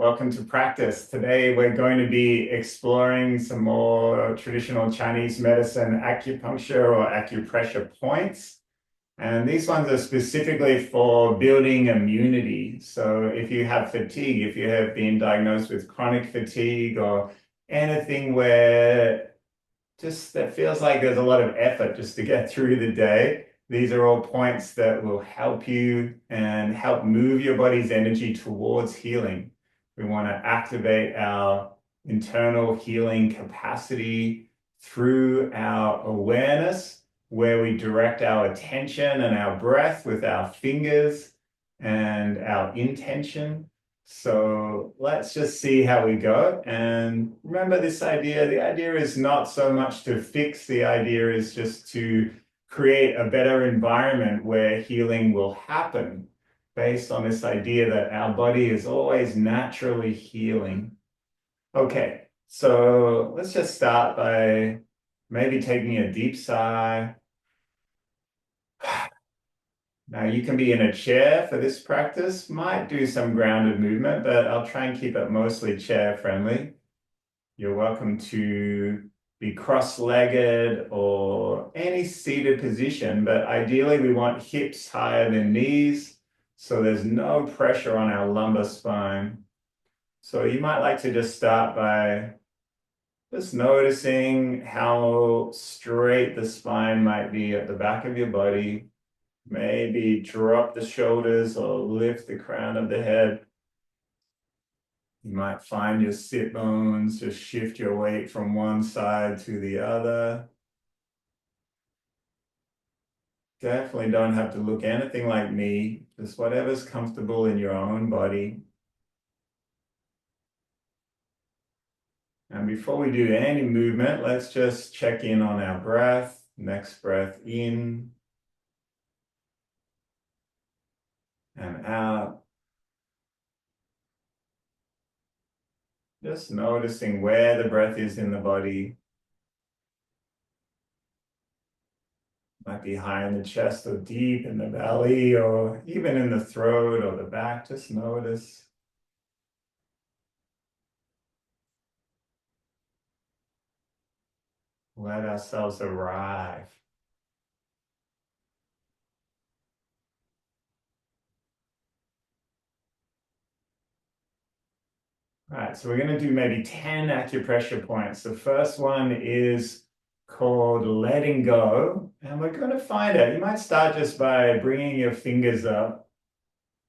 welcome to practice. Today we're going to be exploring some more traditional Chinese medicine acupuncture or acupressure points. And these ones are specifically for building immunity. So if you have fatigue, if you have been diagnosed with chronic fatigue or anything where just that feels like there's a lot of effort just to get through the day. These are all points that will help you and help move your body's energy towards healing. We want to activate our internal healing capacity through our awareness, where we direct our attention and our breath with our fingers and our intention. So let's just see how we go. And remember this idea, the idea is not so much to fix, the idea is just to create a better environment where healing will happen based on this idea that our body is always naturally healing. Okay, so let's just start by maybe taking a deep sigh. Now you can be in a chair for this practice, might do some grounded movement, but I'll try and keep it mostly chair friendly. You're welcome to be cross-legged or any seated position, but ideally we want hips higher than knees, so there's no pressure on our lumbar spine. So you might like to just start by just noticing how straight the spine might be at the back of your body. Maybe drop the shoulders or lift the crown of the head. You might find your sit bones, just shift your weight from one side to the other. Definitely don't have to look anything like me, just whatever's comfortable in your own body. And before we do any movement, let's just check in on our breath. Next breath in and out. Just noticing where the breath is in the body. Might be high in the chest or deep in the belly or even in the throat or the back. Just notice. Let ourselves arrive. All right, so we're going to do maybe 10 acupressure points. The first one is called letting go, and we're going to find it. You might start just by bringing your fingers up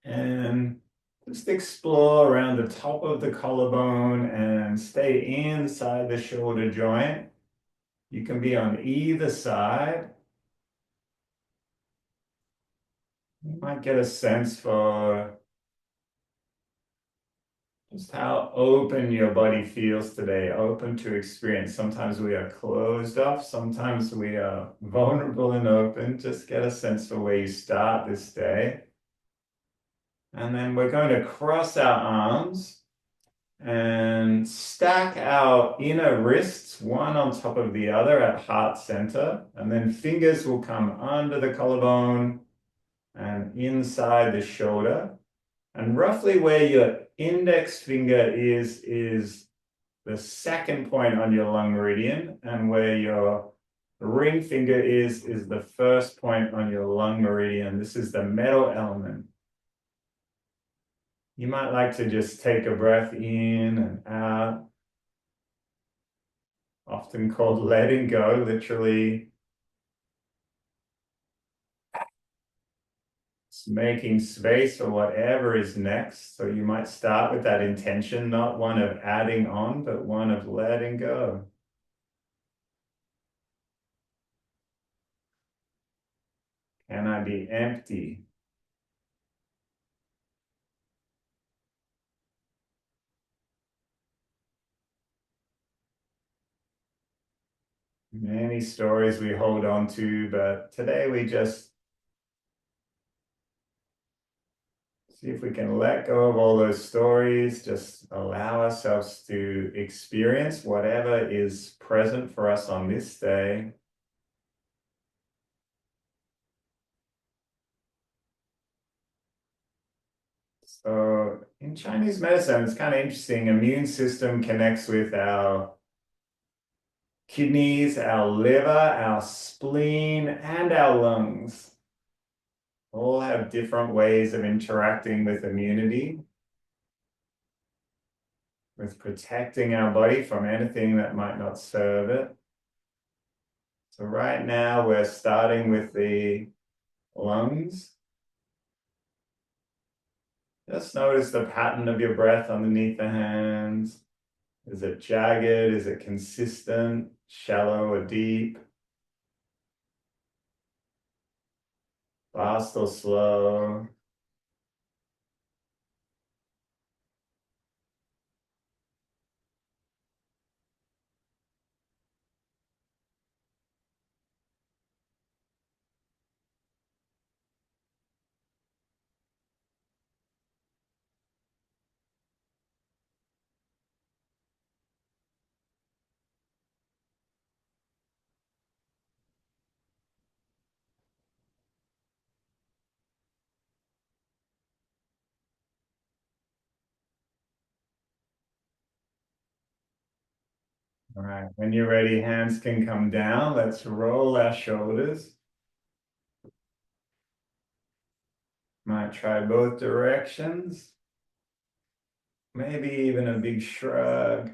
and just explore around the top of the collarbone and stay inside the shoulder joint. You can be on either side. You might get a sense for just how open your body feels today, open to experience. Sometimes we are closed off, sometimes we are vulnerable and open. Just get a sense for where you start this day. And then we're going to cross our arms and stack our inner wrists one on top of the other at heart center. And then fingers will come under the collarbone and inside the shoulder. And roughly where your index finger is the second point on your lung meridian, and where your ring finger is the first point on your lung meridian. This is the metal element. You might like to just take a breath in and out, often called letting go, literally making space for whatever is next. So you might start with that intention, not one of adding on, but one of letting go. Can I be empty? Many stories we hold on to, but today we just see if we can let go of all those stories, just allow ourselves to experience whatever is present for us on this day. So in Chinese medicine, it's kind of interesting. Immune system connects with our kidneys, our liver, our spleen, and our lungs. All have different ways of interacting with immunity, with protecting our body from anything that might not serve it. So right now we're starting with the lungs. Just notice the pattern of your breath underneath the hands. Is it jagged? Is it consistent? Shallow or deep? Fast or slow? All right, when you're ready, hands can come down. Let's roll our shoulders. Might try both directions. Maybe even a big shrug.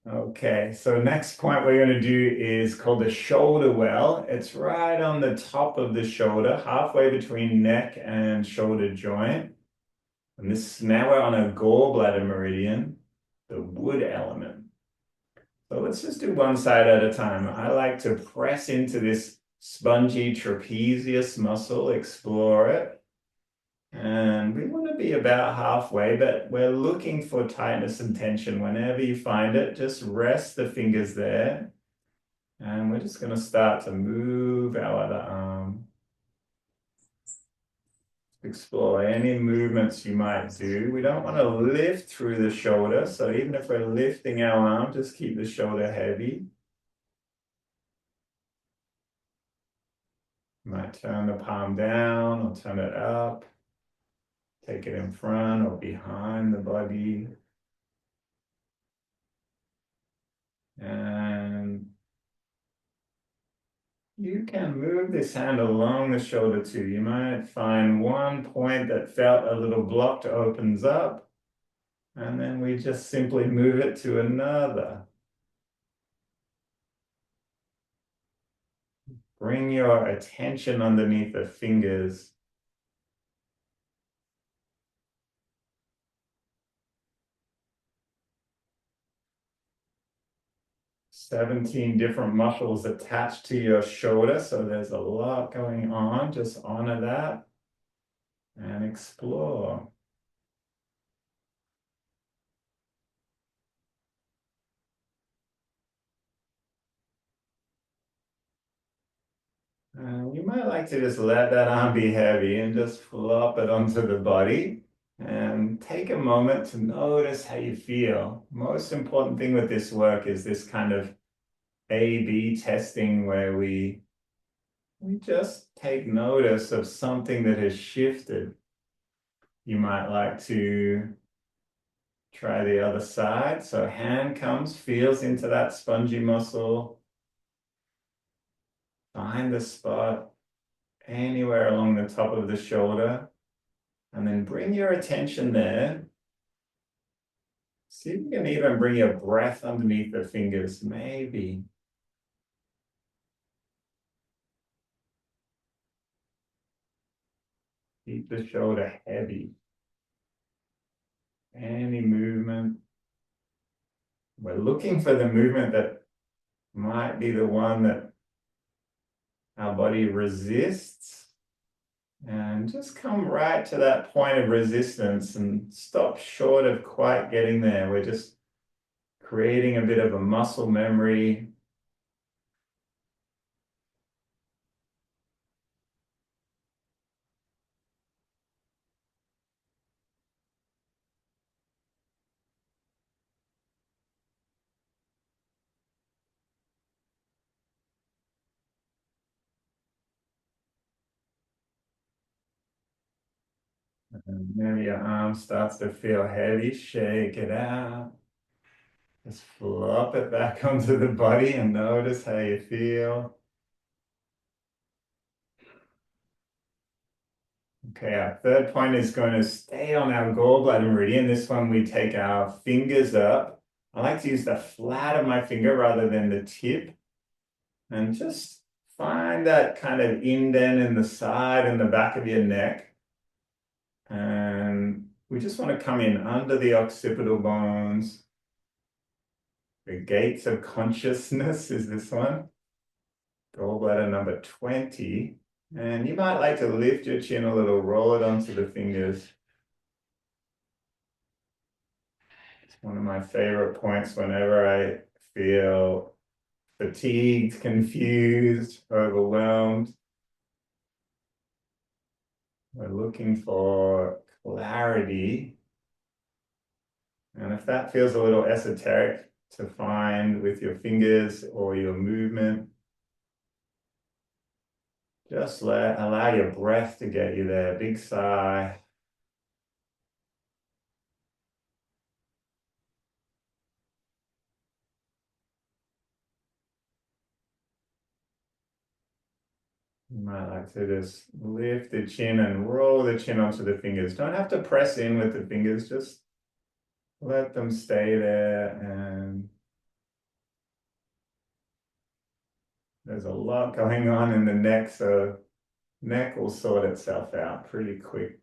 Okay, so next point we're going to do is called the shoulder well. It's right on the top of the shoulder, halfway between neck and shoulder joint. And this now we're on a gallbladder meridian, the wood element. So let's just do one side at a time. I like to press into this spongy trapezius muscle, explore it. And we want to be about halfway, but we're looking for tightness and tension. Whenever you find it, just rest the fingers there. And we're just going to start to move our other arm. Explore any movements you might do. We don't want to lift through the shoulder. So even if we're lifting our arm, just keep the shoulder heavy. Might turn the palm down or turn it up. Take it in front or behind the body. And you can move this hand along the shoulder too. You might find one point that felt a little blocked opens up, and then we just simply move it to another. Bring your attention underneath the fingers. Seventeen different muscles attached to your shoulder, so there's a lot going on. Just honor that and explore. You might like to just let that arm be heavy and just flop it onto the body and take a moment to notice how you feel. Most important thing with this work is this kind of A/B testing where we just take notice of something that has shifted. You might like to try the other side. So hand comes, feels into that spongy muscle. Find the spot anywhere along the top of the shoulder. And then bring your attention there. See if you can even bring your breath underneath the fingers, maybe. Keep the shoulder heavy. Any movement. We're looking for the movement that might be the one that our body resists. And just come right to that point of resistance and stop short of quite getting there. We're just creating a bit of a muscle memory. And maybe your arm starts to feel heavy, shake it out. Just flop it back onto the body and notice how you feel. Okay, our third point is going to stay on our gallbladder meridian. This one we take our fingers up. I like to use the flat of my finger rather than the tip. And just find that kind of indent in the side and the back of your neck. And we just want to come in under the occipital bones. The gates of consciousness is this one. Gallbladder number 20. And you might like to lift your chin a little, roll it onto the fingers. It's one of my favorite points whenever I feel fatigued, confused, overwhelmed. We're looking for clarity. And if that feels a little esoteric to find with your fingers or your movement, just allow your breath to get you there. Big sigh. You might like to just lift the chin and roll the chin onto the fingers. Don't have to press in with the fingers, just let them stay there. And there's a lot going on in the neck, so neck will sort itself out pretty quick.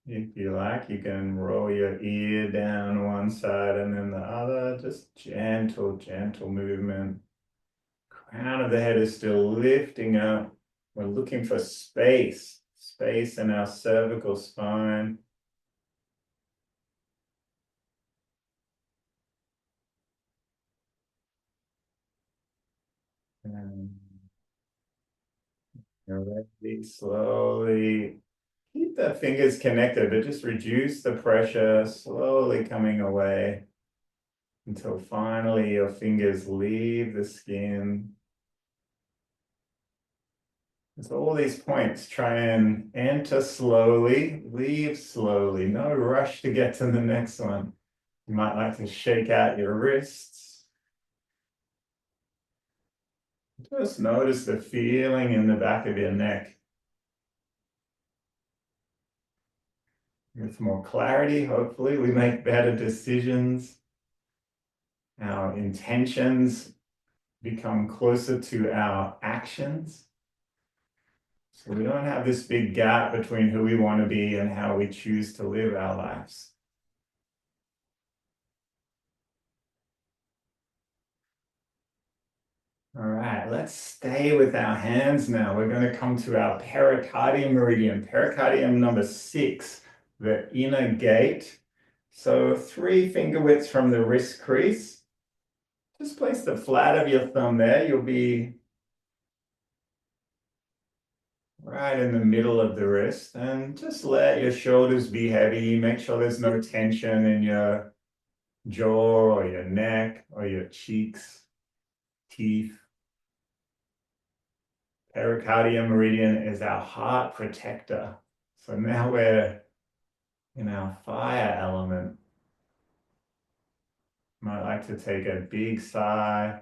If you like, you can roll your ear down one side and then the other. Just gentle, gentle movement. Crown of the head is still lifting up. We're looking for space, space in our cervical spine. And you're ready, slowly keep the fingers connected, but just reduce the pressure, slowly coming away until finally your fingers leave the skin. So all these points, try and enter slowly, leave slowly, no rush to get to the next one. You might like to shake out your wrists. Just notice the feeling in the back of your neck. With more clarity, hopefully, we make better decisions. Our intentions become closer to our actions. So we don't have this big gap between who we want to be and how we choose to live our lives. All right, let's stay with our hands now. We're going to come to our pericardium meridian, pericardium number 6, the inner gate. So 3 finger widths from the wrist crease. Just place the flat of your thumb there. You'll be right in the middle of the wrist, and just let your shoulders be heavy. Make sure there's no tension in your jaw or your neck or your cheeks, teeth. Pericardium meridian is our heart protector. So now we're in our fire element. Might like to take a big sigh.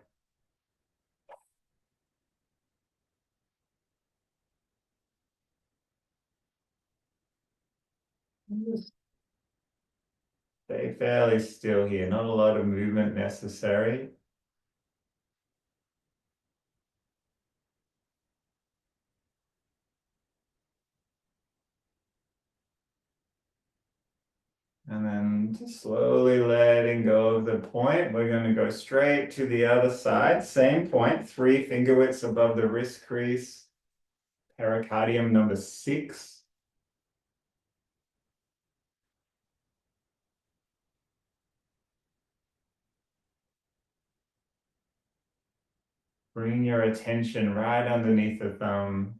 Just stay fairly still here. Not a lot of movement necessary. And then just slowly letting go of the point. We're going to go straight to the other side. Same point, 3 finger widths above the wrist crease. Pericardium number 6. Bring your attention right underneath the thumb.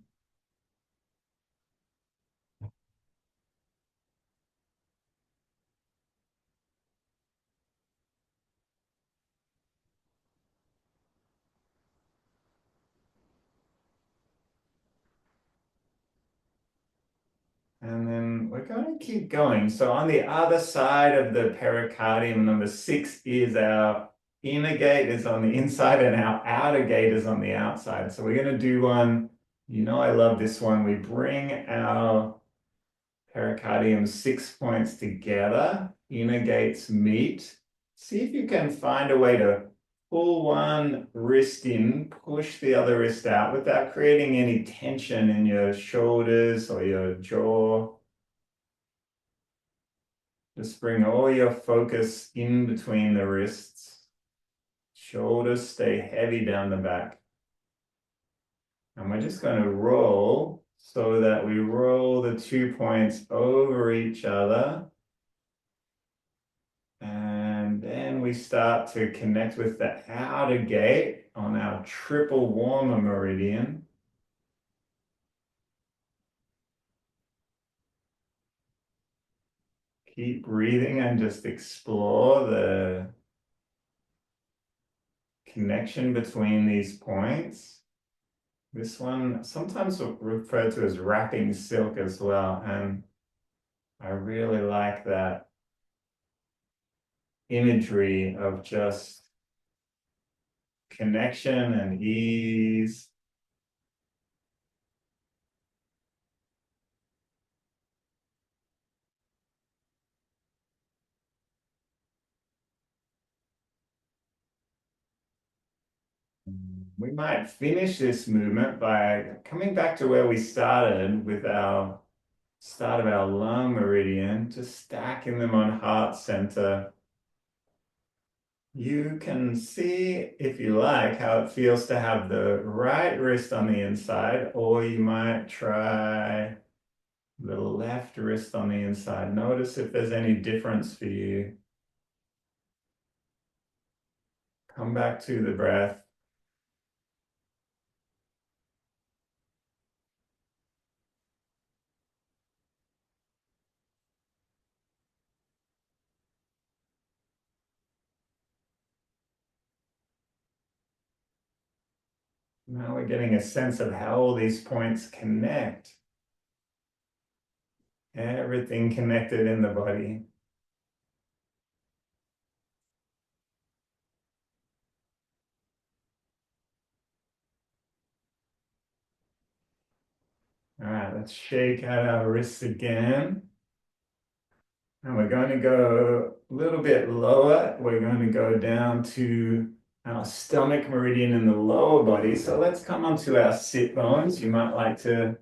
And then we're going to keep going. So on the other side of the pericardium, number 6 is our inner gate is on the inside and our outer gate is on the outside. So we're going to do one, I love this one. We bring our pericardium 6 points together, inner gates meet. See if you can find a way to pull one wrist in, push the other wrist out without creating any tension in your shoulders or your jaw. Just bring all your focus in between the wrists. Shoulders stay heavy down the back. And we're just going to roll so that we roll the 2 points over each other. And then we start to connect with the outer gate on our triple warmer meridian. Keep breathing and just explore the connection between these points. This one sometimes referred to as wrapping silk as well, and I really like that imagery of just connection and ease. We might finish this movement by coming back to where we started with our start of our lung meridian, just stacking them on heart center. You can see, if you like, how it feels to have the right wrist on the inside, or you might try the left wrist on the inside. Notice if there's any difference for you. Come back to the breath. Now we're getting a sense of how all these points connect. Everything connected in the body. All right, let's shake out our wrists again. And we're going to go a little bit lower. We're going to go down to our stomach meridian in the lower body. So let's come onto our sit bones. You might like to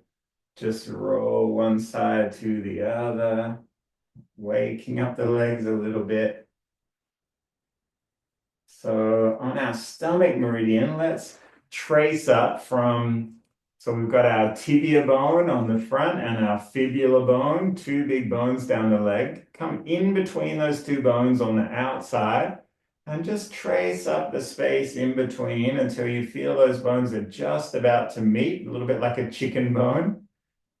just roll one side to the other, waking up the legs a little bit. So on our stomach meridian, let's trace up from, so we've got our tibia bone on the front and our fibula bone, 2 big bones down the leg. Come in between those 2 bones on the outside and just trace up the space in between until you feel those bones are just about to meet, a little bit like a chicken bone.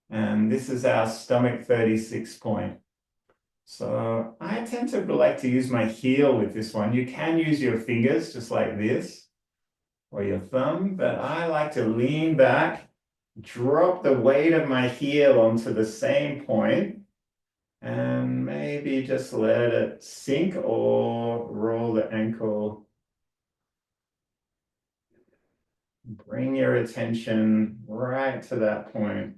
And this is our stomach 36 point. So I tend to like to use my heel with this one. You can use your fingers just like this or your thumb, but I like to lean back, drop the weight of my heel onto the same point, and maybe just let it sink or roll the ankle. Bring your attention right to that point.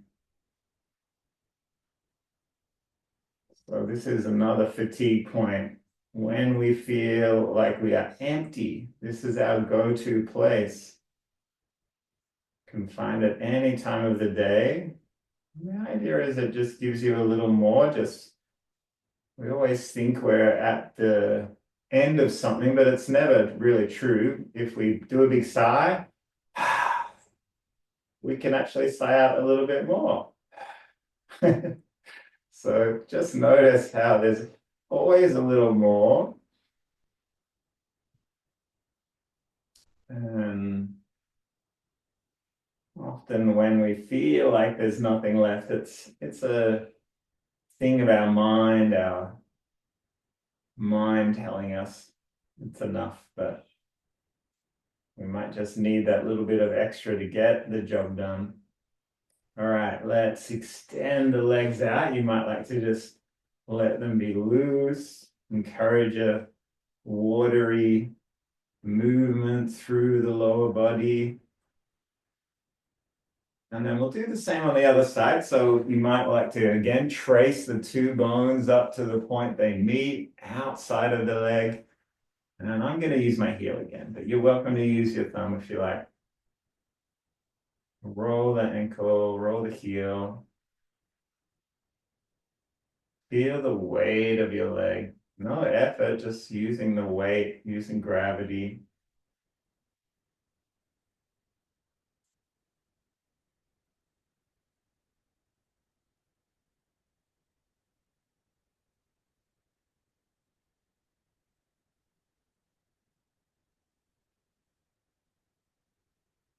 So this is another fatigue point. When we feel like we are empty, this is our go-to place. Can find it any time of the day. The idea is it just gives you a little more. We always think we're at the end of something, but it's never really true. If we do a big sigh, we can actually sigh out a little bit more. So just notice how there's always a little more. And often when we feel like there's nothing left, it's a thing of our mind telling us it's enough, but we might just need that little bit of extra to get the job done. All right, let's extend the legs out. You might like to just let them be loose, encourage a watery movement through the lower body. And then we'll do the same on the other side. So you might like to, again, trace the two bones up to the point they meet outside of the leg. And I'm going to use my heel again, but you're welcome to use your thumb if you like. Roll the ankle, roll the heel. Feel the weight of your leg. No effort, just using the weight, using gravity.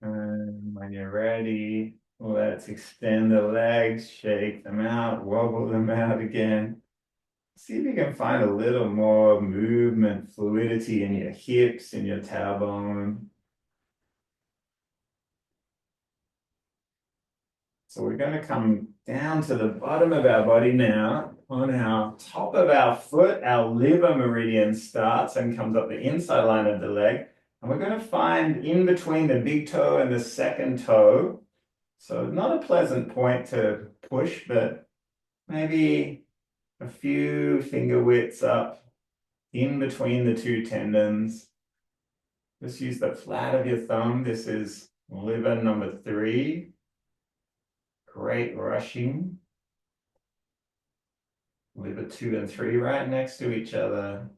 And when you're ready, let's extend the legs, shake them out, wobble them out again. See if you can find a little more movement, fluidity in your hips, in your tailbone. So we're going to come down to the bottom of our body now. On our top of our foot, our liver meridian starts and comes up the inside line of the leg. And we're going to find in between the big toe and the second toe. So not a pleasant point to push, but maybe a few finger widths up in between the two tendons. Just use the flat of your thumb. This is liver number 3. Great rushing. Liver 2 and 3 right next to each other.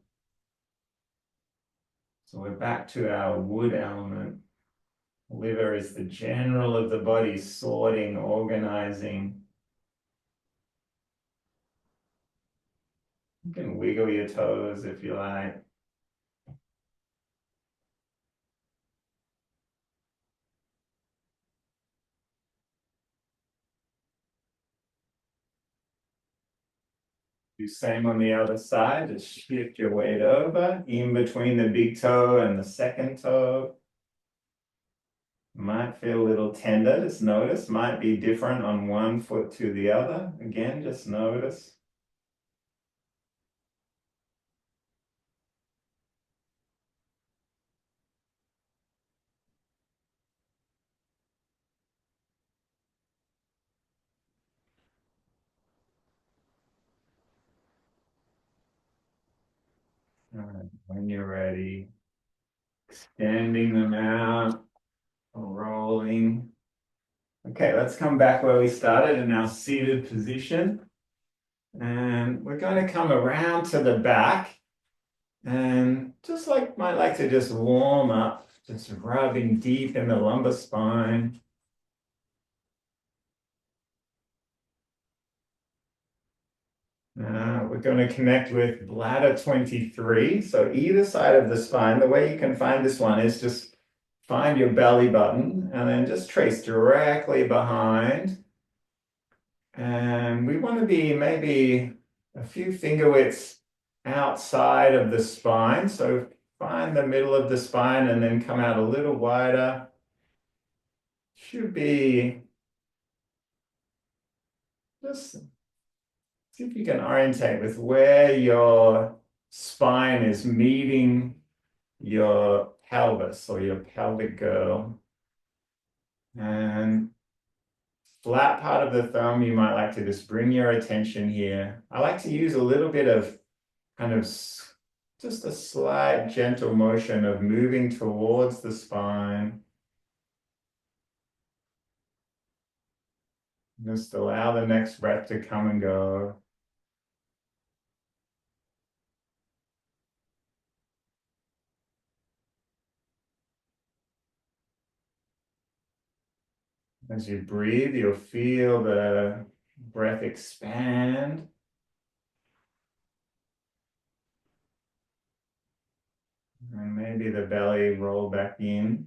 So we're back to our wood element. Liver is the general of the body, sorting, organizing. You can wiggle your toes if you like. Do same on the other side. Just shift your weight over in between the big toe and the second toe. Might feel a little tender, just notice. Might be different on one foot to the other. Again, just notice. All right, when you're ready, extending them out, rolling. Okay, let's come back where we started in our seated position. And we're going to come around to the back and might like to just warm up, just rubbing deep in the lumbar spine. We're going to connect with bladder 23. So either side of the spine, the way you can find this one is just find your belly button and then just trace directly behind. And we want to be maybe a few finger widths outside of the spine. So find the middle of the spine and then come out a little wider. Should be just see if you can orientate with where your spine is meeting your pelvis or your pelvic girdle. And flat part of the thumb, you might like to just bring your attention here. I like to use a little bit of kind of just a slight gentle motion of moving towards the spine. Just allow the next breath to come and go. As you breathe, you'll feel the breath expand. And maybe the belly roll back in.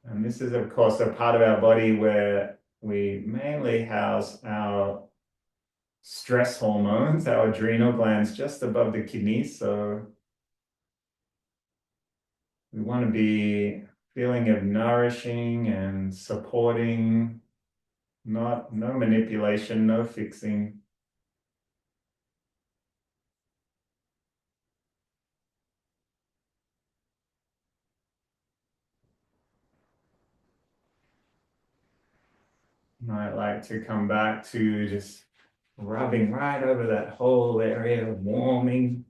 And this is, of course, a part of our body where we mainly house our stress hormones, our adrenal glands just above the kidneys. So We want to be feeling of nourishing and supporting, no manipulation, no fixing. Might like to come back to just rubbing right over that whole area, warming.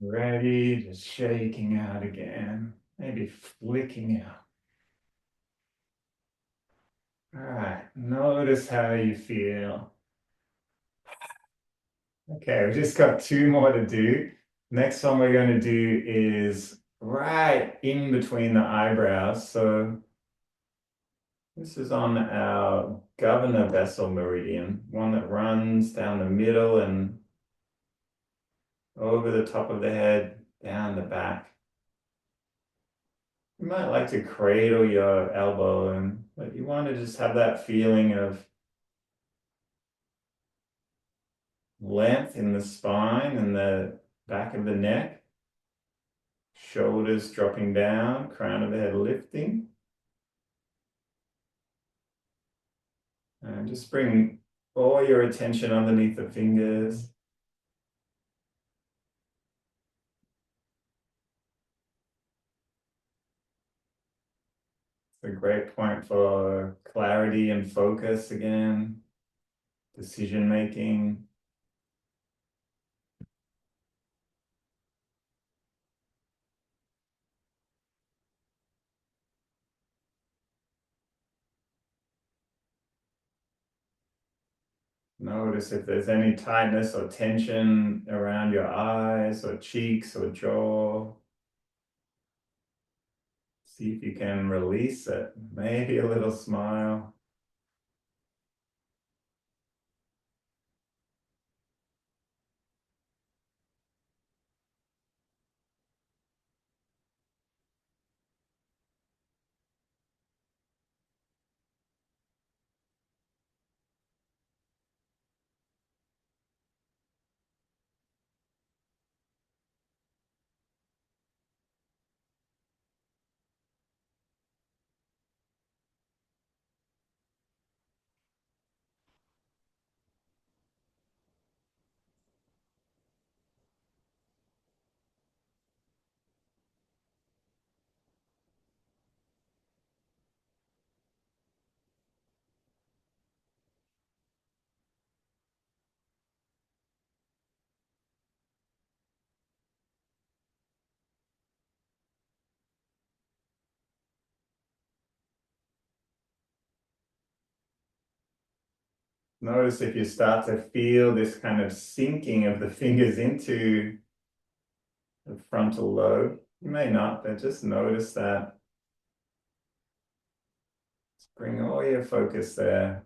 Ready, just shaking out again, maybe flicking out. All right, notice how you feel. Okay, we've just got two more to do. Next one we're going to do is right in between the eyebrows. So this is on our governor vessel meridian, one that runs down the middle and over the top of the head, down the back. You might like to cradle your elbow, but you want to just have that feeling of length in the spine and the back of the neck, shoulders dropping down, crown of the head lifting. And just bring all your attention underneath the fingers. It's a great point for clarity and focus again, decision making. Notice if there's any tightness or tension around your eyes or cheeks or jaw. See if you can release it. Maybe a little smile. Notice if you start to feel this kind of sinking of the fingers into the frontal lobe. You may not, but just notice that. Just bring all your focus there.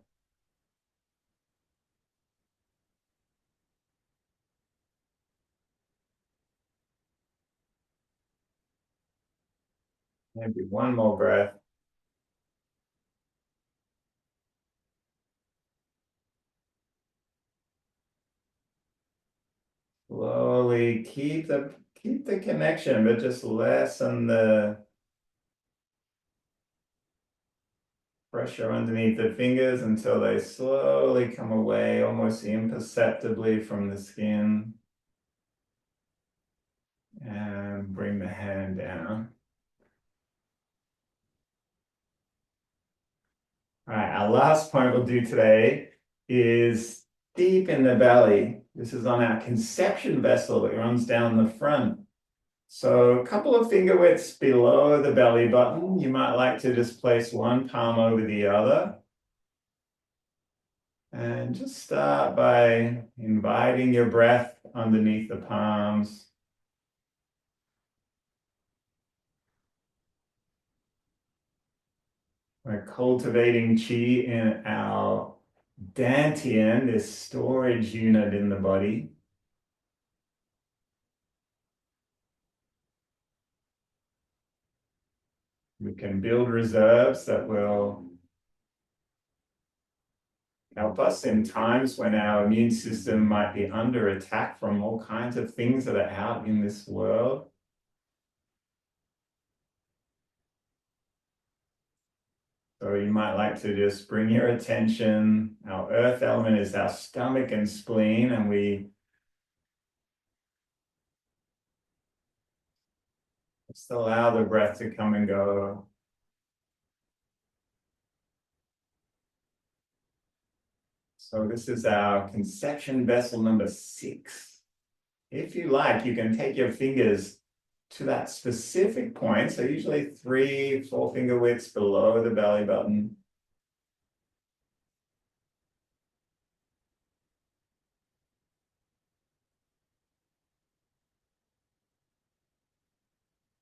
Maybe one more breath. Slowly keep the connection, but just lessen the pressure underneath the fingers until they slowly come away almost imperceptibly from the skin. And bring the hand down. All right, our last point we'll do today is deep in the belly. This is on our conception vessel that runs down the front. So a couple of finger widths below the belly button. You might like to just place one palm over the other. And just start by inviting your breath underneath the palms. We're cultivating qi in our dantian, this storage unit in the body. We can build reserves that will help us in times when our immune system might be under attack from all kinds of things that are out in this world. So you might like to just bring your attention. Our earth element is our stomach and spleen, and we just allow the breath to come and go. So this is our conception vessel number 6. If you like, you can take your fingers to that specific point. So usually 3, 4 finger widths below the belly button.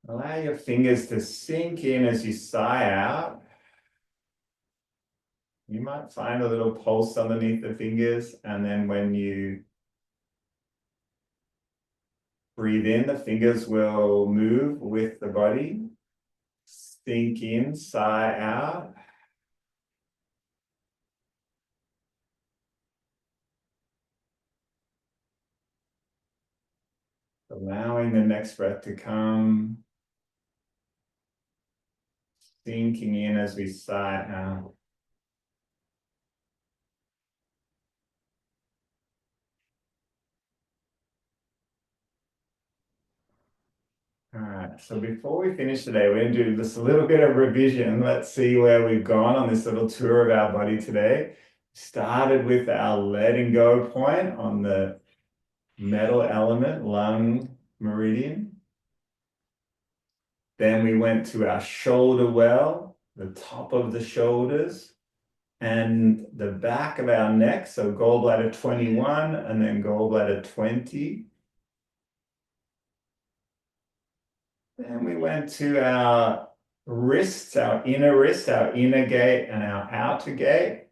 Allow your fingers to sink in as you sigh out. You might find a little pulse underneath the fingers, and then when you breathe in, the fingers will move with the body. Sink in, sigh out. Allowing the next breath to come. Sinking in as we sigh out. All right, so before we finish today, we're going to do just a little bit of revision. Let's see where we've gone on this little tour of our body today. Started with our letting go point on the metal element, lung meridian. Then we went to our shoulder well, the top of the shoulders, and the back of our neck. So gallbladder 21 and then gallbladder 20. Then we went to our wrists, our inner gate and our outer gate.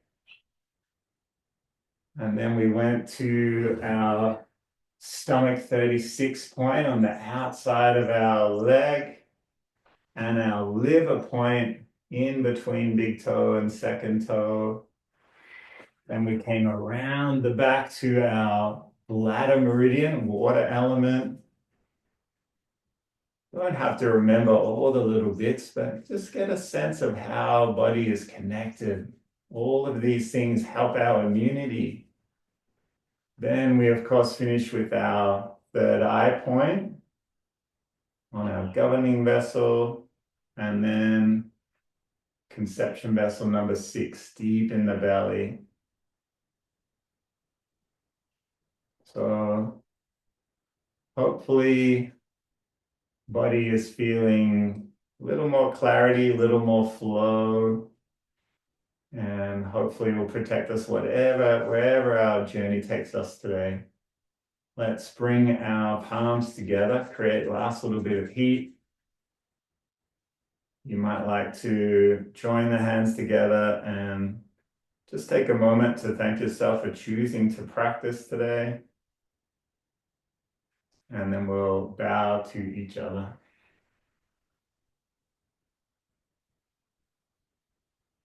And then we went to our stomach 36 point on the outside of our leg and our liver point in between big toe and second toe. Then we came around the back to our bladder meridian, water element. You don't have to remember all the little bits, but just get a sense of how body is connected. All of these things help our immunity. Then we, of course, finish with our third eye point on our governing vessel, and then conception vessel number 6, deep in the belly. So hopefully body is feeling a little more clarity, a little more flow, and hopefully will protect us wherever our journey takes us today. Let's bring our palms together, create last little bit of heat. You might like to join the hands together and just take a moment to thank yourself for choosing to practice today. And then we'll bow to each other.